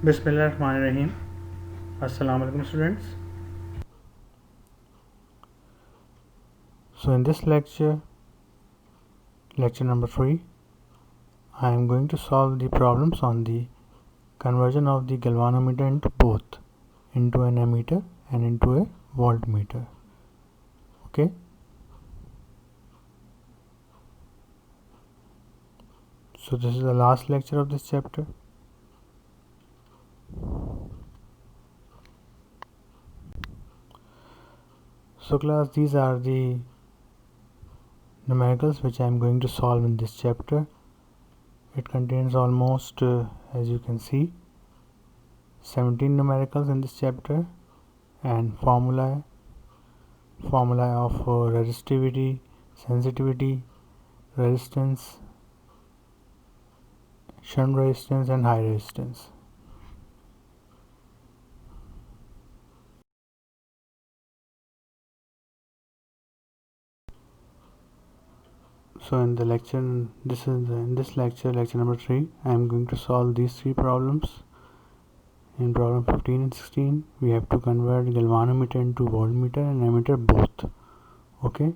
Bismillahirrahmanirrahim. Assalamu alaikum students. So in this lecture number 3, I am going to solve the problems on the conversion of the galvanometer into an ammeter and into a voltmeter. Okay. So this is the last lecture of this chapter. So class, these are the numericals which I am going to solve in this chapter. It contains almost, as you can see, 17 numericals in this chapter, and formula of resistivity, sensitivity, resistance, shunt resistance and high resistance. So in this lecture number 3, I am going to solve these 3 problems. In problem 15 and 16, we have to convert galvanometer into voltmeter and ammeter both. Okay.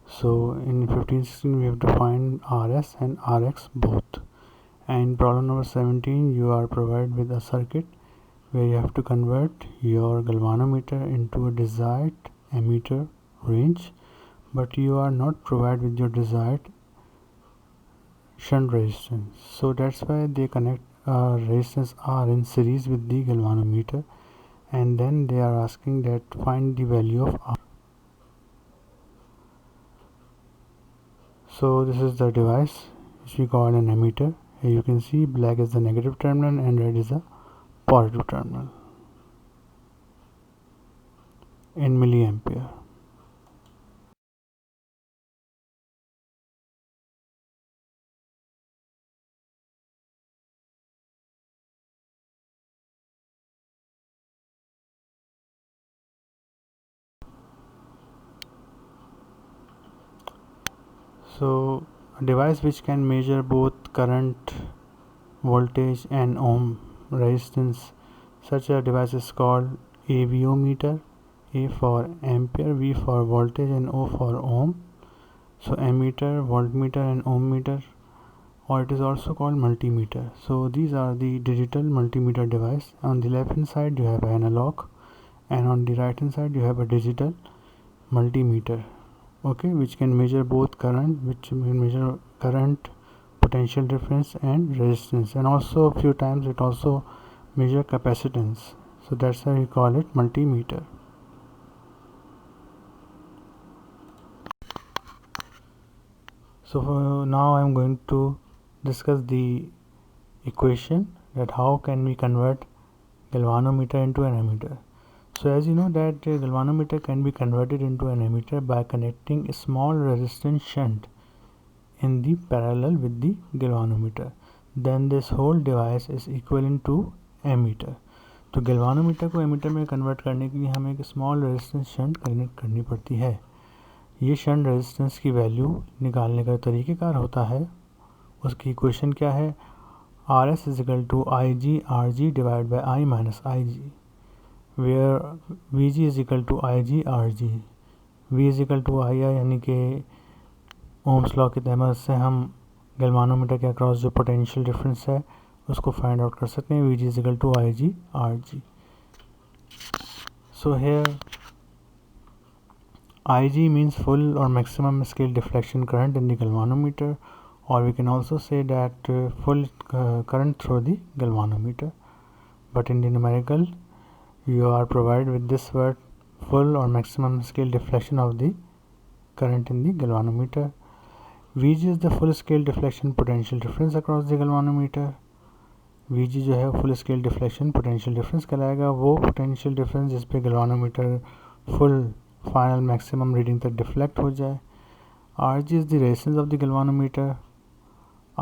So in 15-16, we have to find RS and RX both. And in problem number 17, you are provided with a circuit where you have to convert your galvanometer into a desired ammeter range, but you are not provided with your desired shunt resistance. So that's why they connect resistance R in series with the galvanometer, and then they are asking that find the value of R. So this is the device which we call an ammeter. Here you can see black is the negative terminal and red is the positive terminal in milliampere. So a device which can measure both current, voltage and ohm resistance, such a device is called a VOmeter. A for ampere, V for voltage and O for ohm. So ammeter, voltmeter and ohm meter, or it is also called multimeter. So these are the digital multimeter device. On the left hand side you have analog, and on the right hand side you have a digital multimeter, okay, which can measure both current, potential difference and resistance, and also a few times it also measure capacitance. So that's why we call it multimeter. So now I am going to discuss the equation that how can we convert galvanometer into an ammeter. So as you know that galvanometer can be converted into an ammeter by connecting a small resistance shunt in the parallel with the galvanometer. Then this whole device is equivalent to ammeter. तो galvanometer को ammeter में convert करने के लिए हमें एक small resistance shunt connect करनी पड़ती है. ये shunt resistance की value निकालने का तरीक़ेकार होता है. उसकी equation क्या है? RS is equal to IG RG divided by I minus IG, where VG is equal to IG RG. V is equal to II, यानी कि ओम्स लॉ की तहमत से हम गैल्वानोमीटर के अक्रॉस जो पोटेंशियल डिफरेंस है उसको फाइंड आउट कर सकते हैं. V G is equal to I G R G. So here I G means full or maximum scale deflection current in the galvanometer, or we can also say that full current through the galvanometer. But in the numerical you are provided with this word, full or maximum scale deflection of the current in the galvanometer. Vg is the full scale deflection potential difference across the galvanometer. Vg जो है full scale deflection potential difference कहलाएगा. वो potential difference जिस पे galvanometer full final maximum reading तक deflect हो जाए. Rg is the resistance of the galvanometer.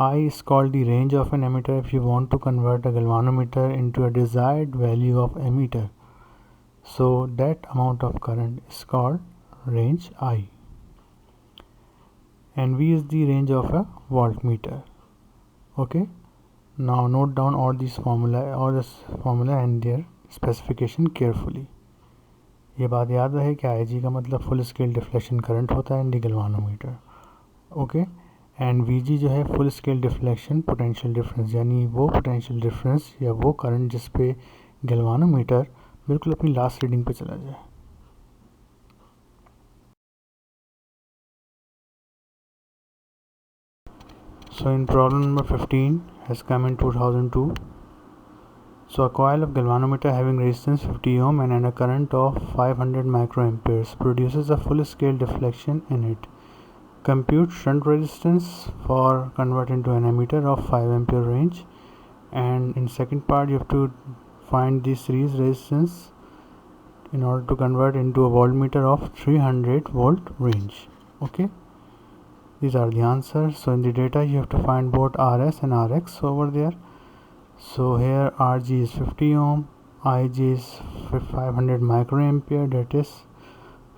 I is called the range of an ammeter if you want to convert a galvanometer into a desired value of ammeter. So that amount of current is called range I. And V is the range of a voltmeter. Okay. Now note down all this formula and their specification carefully. ये बात याद रहे कि IG का मतलब full scale deflection current होता है इन दी galvanometer, okay. And VG जो है full scale deflection potential difference, यानी वो पोटेंशियल डिफरेंस या वो करंट जिस पे गैल्वानोमीटर बिल्कुल अपनी लास्ट रीडिंग पे चला जाए। So in problem number 15 has come in 2002. So a coil of galvanometer having resistance 50 ohm and a current of 500 microamperes produces a full scale deflection in it. Compute shunt resistance for convert into an ammeter of 5 ampere range, and in second part you have to find the series resistance in order to convert into a voltmeter of 300 volt range, okay. These are the answers. So in the data you have to find both RS and RX over there. So here RG is 50 ohm, IG is 500 microampere, that is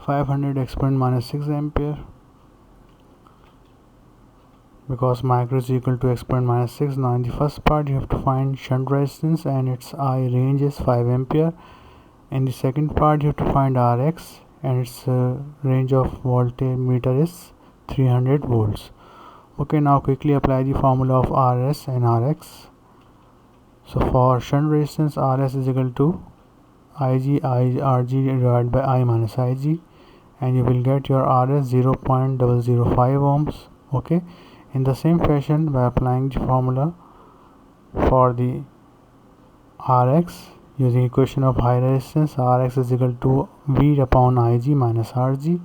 500 exponent minus 6 ampere, because micro is equal to exponent minus 6. Now in the first part you have to find shunt resistance and its I range is 5 ampere. In the second part you have to find RX and its range of voltmeter is 300 volts. Okay, now quickly apply the formula of RS and RX. So for shunt resistance, RS is equal to RG divided by I minus IG, and you will get your RS 0.005 ohms, okay. In the same fashion, by applying the formula for the RX using equation of high resistance, RX is equal to V upon IG minus RG.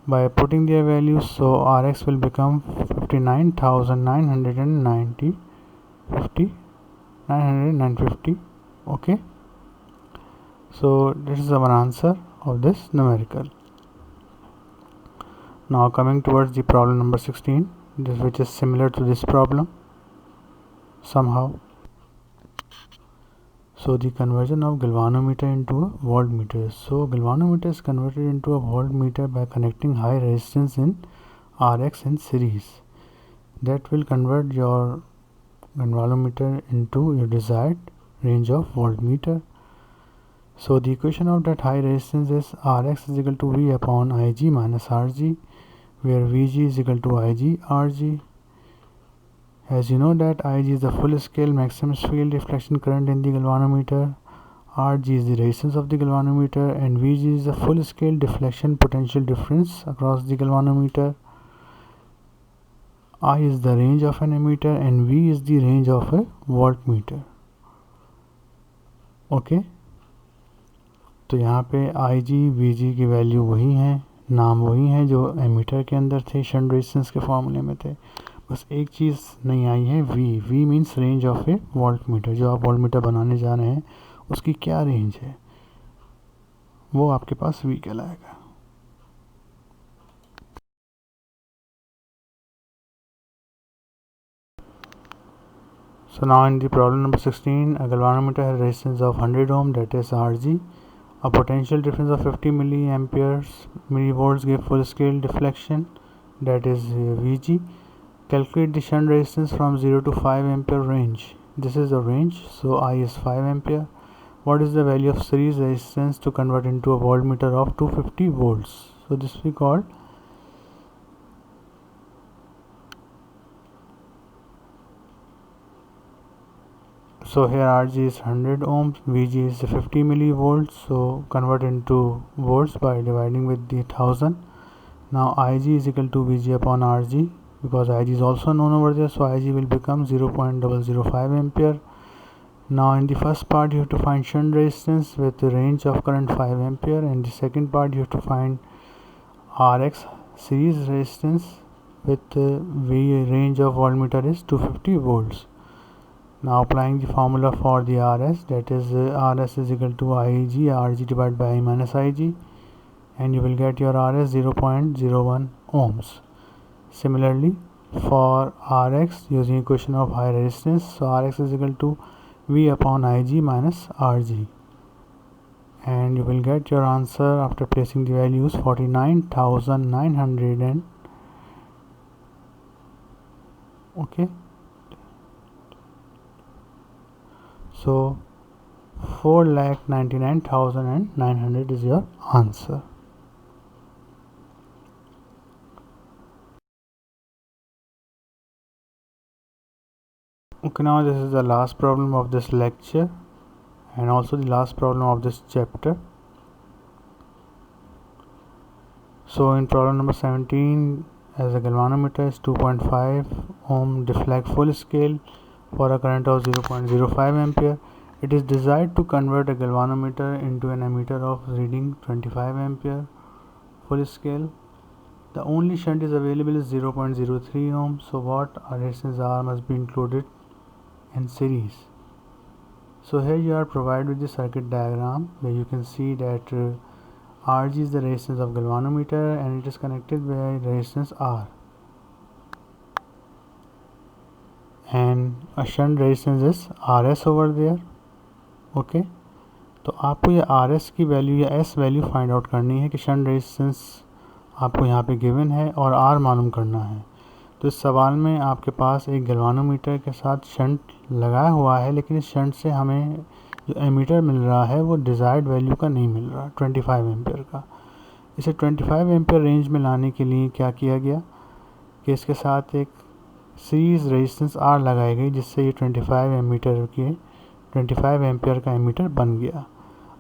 By putting their values, so RX will become 59,950, okay. So this is our answer of this numerical. Now coming towards the problem number 16, which is similar to this problem somehow. So the conversion of galvanometer into a voltmeter. So galvanometer is converted into a voltmeter by connecting high resistance in RX in series. That will convert your galvanometer into your desired range of voltmeter. So the equation of that high resistance is Rx is equal to V upon Ig minus Rg, where Vg is equal to Ig Rg. As you know that Ig is the full scale maximum field deflection current in the galvanometer, Rg is the resistance of the galvanometer, and Vg is the full scale deflection potential difference across the galvanometer. I is the range of an ammeter and V is the range of a voltmeter, okay. तो यहाँ पे आई जी we जी की value वही हैं, नाम वही हैं जो एमीटर के अंदर थे, शंट रेजिस्टेंस के फॉर्मूले में थे। बस एक चीज़ नहीं आई है, V. V means range of a voltmeter. जो आप वोल्टमीटर बनाने जा रहे हैं उसकी क्या रेंज है, वो आपके पास वी कहलाएगा। So now in the problem number 16, a galvanometer has resistance of 100 ohm, that is Rg. A potential difference of 50 millivolts give full scale deflection, that is Vg. Calculate the shunt resistance from 0 to 5 ampere range. This is the range, so I is 5 ampere. What is the value of series resistance to convert into a voltmeter of 250 volts? So this we call so here Rg is 100 ohms, Vg is 50 millivolts, so convert into volts by dividing with the 1000. Now Ig is equal to Vg upon Rg, because Ig is also known over there, so Ig will become 0.005 ampere. Now in the first part you have to find shunt resistance with the range of current 5 ampere, and the second part you have to find Rx series resistance with V range of voltmeter is 250 volts. Now applying the formula for the Rs, that is Rs is equal to Ig Rg divided by I minus Ig, and you will get your Rs 0.01 ohms. Similarly for Rx, using equation of high resistance, so Rx is equal to V upon Ig minus Rg, and you will get your answer after placing the values 49,900 and okay So 4,99,900 is your answer. Okay, now this is the last problem of this lecture and also the last problem of this chapter. So in problem number 17, as a galvanometer is 2.5 ohm deflect full scale for a current of 0.05 ampere. It is desired to convert a galvanometer into an ammeter of reading 25 ampere full scale. The only shunt is available is 0.03 ohm. So what resistance R must be included in series. So here you are provided with the circuit diagram where you can see that Rg is the resistance of galvanometer and it is connected by resistance R, and a shunt resistance is Rs over there. Okay तो आपको ये Rs की value या S value find out करनी है कि shunt resistance आपको यहाँ पे गिवन है और R मालूम करना है। तो इस सवाल में आपके पास एक गैल्वानोमीटर के साथ शंट लगाया हुआ है, लेकिन इस शंट से हमें जो एमीटर मिल रहा है वो डिज़ायर्ड वैल्यू का नहीं मिल रहा, 25 एम्पियर का। इसे 25 एम्पियर रेंज में लाने के लिए क्या किया गया कि इसके साथ एक सीरीज़ रेजिस्टेंस R लगाई गई, जिससे ये 25 एम्पियर का एमीटर बन गया।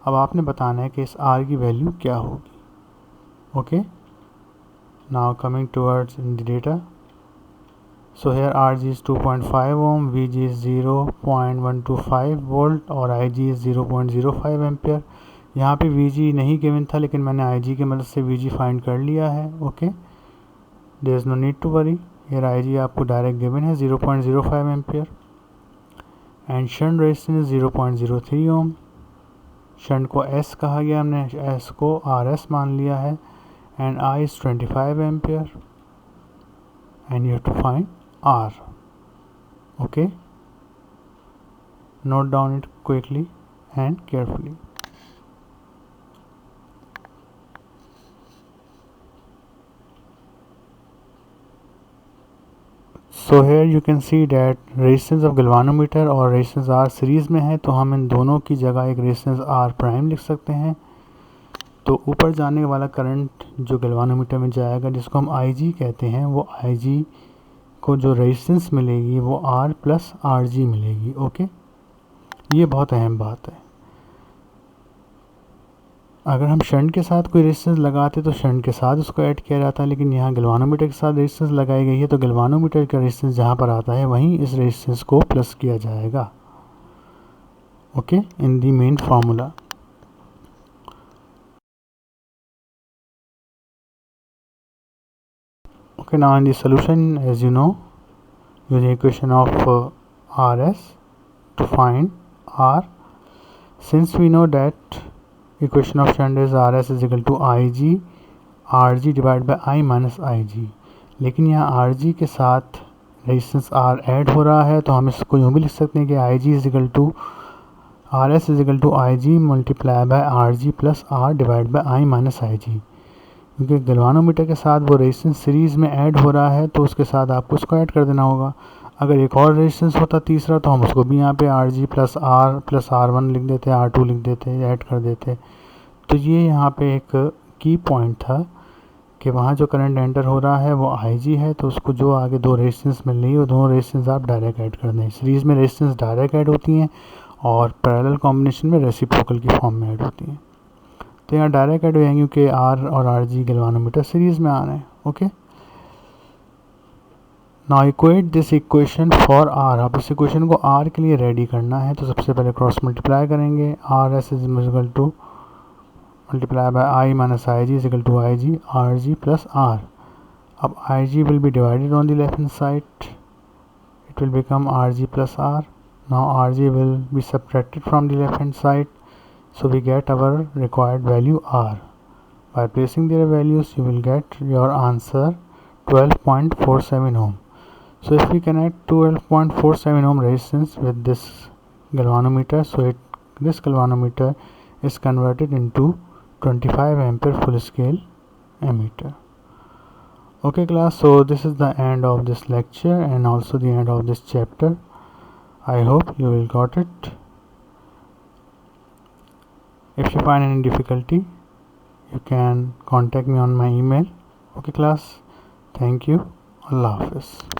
अब आपने बताना है कि इस R की वैल्यू क्या होगी। Okay, now coming towards in the data. So here Rg is 2.5 ohm, Vg is 0.125 volt और Ig is 0.05 एम्पियर। यहाँ पे Vg नहीं गिवन था, लेकिन मैंने Ig की मदद से Vg फाइंड कर लिया है। Okay, there is no need to worry, here Ig आपको डायरेक्ट गिवन है 0.05 ampere and shunt resistance 0.03 ohm. Shunt को S कहा गया, हमने S को Rs मान लिया है and I is 25 ampere and you have to find R. Okay, note down it quickly and carefully. So here you can see that resistance of galvanometer और resistance R series में है, तो हम इन दोनों की जगह एक resistance R प्राइम लिख सकते हैं। तो ऊपर जाने वाला करंट जो गैल्वानोमीटर में जाएगा, जिसको हम IG कहते हैं, वो IG को जो रेजिस्टेंस मिलेगी वो R प्लस Rg मिलेगी। ओके, ये बहुत अहम बात है। अगर हम शंट के साथ कोई रेजिस्टेंस लगाते तो शंट के साथ उसको ऐड किया जाता है, लेकिन यहाँ गैल्वानोमीटर के साथ रेजिस्टेंस लगाई गई है, तो गैल्वानोमीटर का रेजिस्टेंस जहाँ पर आता है वहीं इस रेजिस्टेंस को प्लस किया जाएगा। Okay, in the main formula. Okay, now in the solution, as you know, using equation of Rs to find R. Since we know that equation of shunt is Rs is equal to Ig Rg divided by I minus Ig, लेकिन यहाँ Rg के साथ resistance R add हो रहा है, तो हम इसको यूँ भी लिख सकते हैं कि Ig is equal to Rs is equal to Ig multiply by Rg plus R divide by I minus Ig। क्योंकि गैल्वानोमीटर के साथ वो रेजिस्टेंस सीरीज़ में ऐड हो रहा है, तो उसके साथ आपको उसको ऐड कर देना होगा। अगर एक और रेजिस्टेंस होता तीसरा, तो हम उसको भी यहाँ पे Rg प्लस R1 लिख देते, R2 लिख देते, ऐड कर देते। तो ये यहाँ पे एक की पॉइंट था कि वहाँ जो करंट एंटर हो रहा है वो Ig है, तो उसको जो आगे दो रेजिस्टेंस मिल रही है वो दोनों रेजिस्टेंस आप डायरेक्ट ऐड कर दें। सीरीज़ में रेजिस्टेंस डायरेक्ट ऐड होती हैं और पैरेलल कॉम्बिनेशन में रेसिप्रोकल की फॉर्म में ऐड होती हैं। तो यहाँ डायरेक्ट ऐड हो जाएंगे क्योंकि R और Rg गैल्वानोमीटर सीरीज़ में आ रहे हैं। Okay, now equate this equation for R। आप इस इक्वेशन को R के लिए रेडी करना है, तो सबसे पहले क्रॉस मल्टीप्लाई करेंगे। Rs is equal to multiply by I minus Ig is equal to Ig Rg plus R। अब Ig will be divided on the left hand side, it will become Rg plus R। Now Rg will be subtracted from the left hand side, so we get our required value R. By placing their values, you will get your answer 12.47 ohm. So if we connect 12.47 ohm resistance with this galvanometer, so this galvanometer is converted into 25 ampere full scale ammeter. Okay class, so this is the end of this lecture and also the end of this chapter. I hope you will got it. If you find any difficulty, you can contact me on my email. Okay class, thank you. Allah Hafiz.